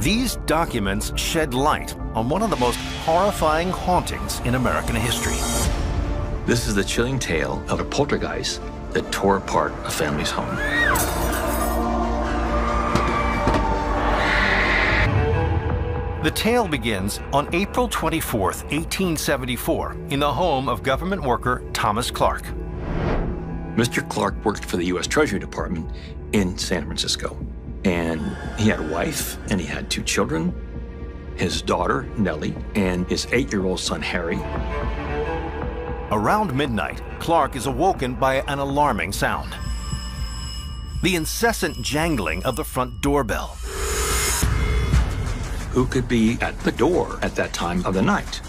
These documents shed light on one of the most horrifying hauntings in American history. This is the chilling tale of a poltergeist that tore apart a family's home. The tale begins on April 24th, 1874, in the home of government worker Thomas Clarke. Mr. Clarke worked for the U.S. Treasury Department in San Francisco. And he had a wife, and he had 2 children, his daughter, Nellie, and his 8-year-old son, Harry. Around midnight, Clarke is awoken by an alarming sound. The incessant jangling of the front doorbell. Who could be at the door at that time of the night?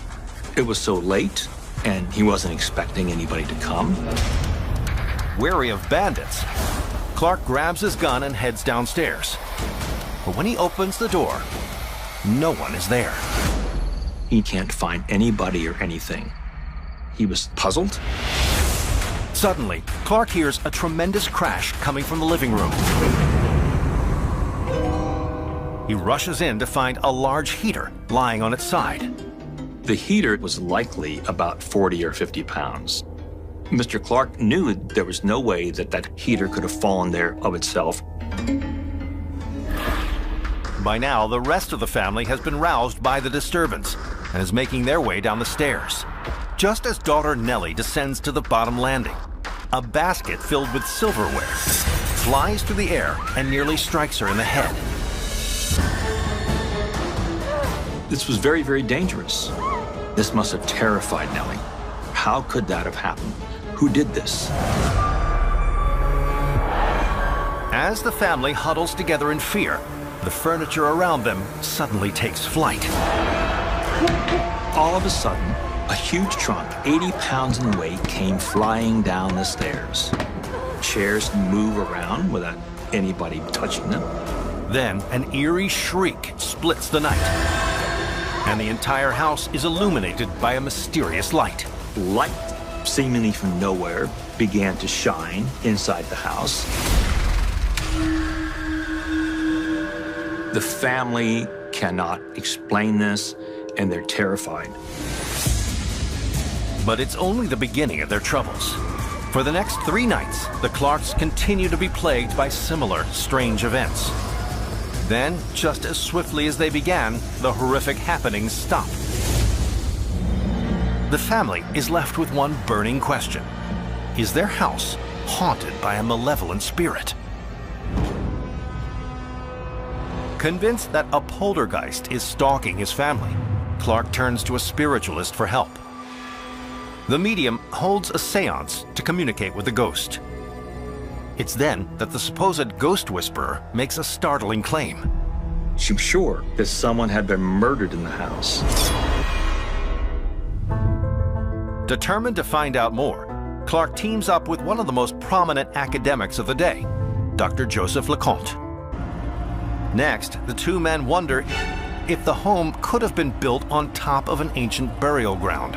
It was so late, and he wasn't expecting anybody to come. Wary of bandits, Clarke grabs his gun and heads downstairs. But when he opens the door, no one is there. He can't find anybody or anything. He was puzzled. Suddenly, Clarke hears a tremendous crash coming from the living room. He rushes in to find a large heater lying on its side. The heater was likely about 40 or 50 pounds. Mr. Clarke knew there was no way that that heater could have fallen there of itself. By now, the rest of the family has been roused by the disturbance and is making their way down the stairs. Just as daughter Nellie descends to the bottom landing, a basket filled with silverware flies through the air and nearly strikes her in the head. This was very, very dangerous. This must have terrified Nellie. How could that have happened? Who did this? As the family huddles together in fear, the furniture around them suddenly takes flight. All of a sudden, a huge trunk, 80 pounds in weight, came flying down the stairs. Chairs move around without anybody touching them. Then an eerie shriek splits the night, and the entire house is illuminated by a mysterious light. Light, seemingly from nowhere, began to shine inside the house. The family cannot explain this, and they're terrified. But it's only the beginning of their troubles. For the next 3 nights, the Clarkes continue to be plagued by similar strange events. Then, just as swiftly as they began, the horrific happenings stop. The family is left with one burning question. Is their house haunted by a malevolent spirit? Convinced that a poltergeist is stalking his family, Clarke turns to a spiritualist for help. The medium holds a seance to communicate with the ghost. It's then that the supposed ghost whisperer makes a startling claim. She's sure that someone had been murdered in the house. Determined to find out more, Clarke teams up with one of the most prominent academics of the day, Dr. Joseph LeConte. Next, the 2 men wonder if the home could have been built on top of an ancient burial ground.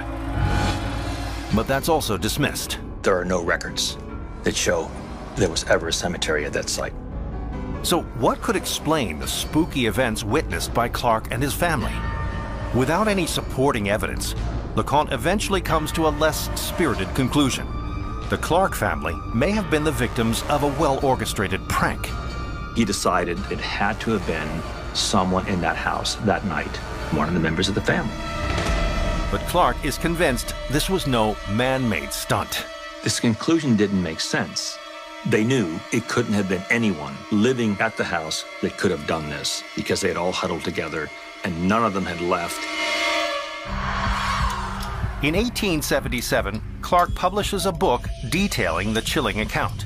But that's also dismissed. There are no records that show there was ever a cemetery at that site. So what could explain the spooky events witnessed by Clarke and his family? Without any supporting evidence, LeConte eventually comes to a less spirited conclusion. The Clarke family may have been the victims of a well-orchestrated prank. He decided it had to have been someone in that house that night, one of the members of the family. But Clarke is convinced this was no man-made stunt. This conclusion didn't make sense. They knew it couldn't have been anyone living at the house that could have done this, because they had all huddled together and none of them had left. In 1877, Clarke publishes a book detailing the chilling account.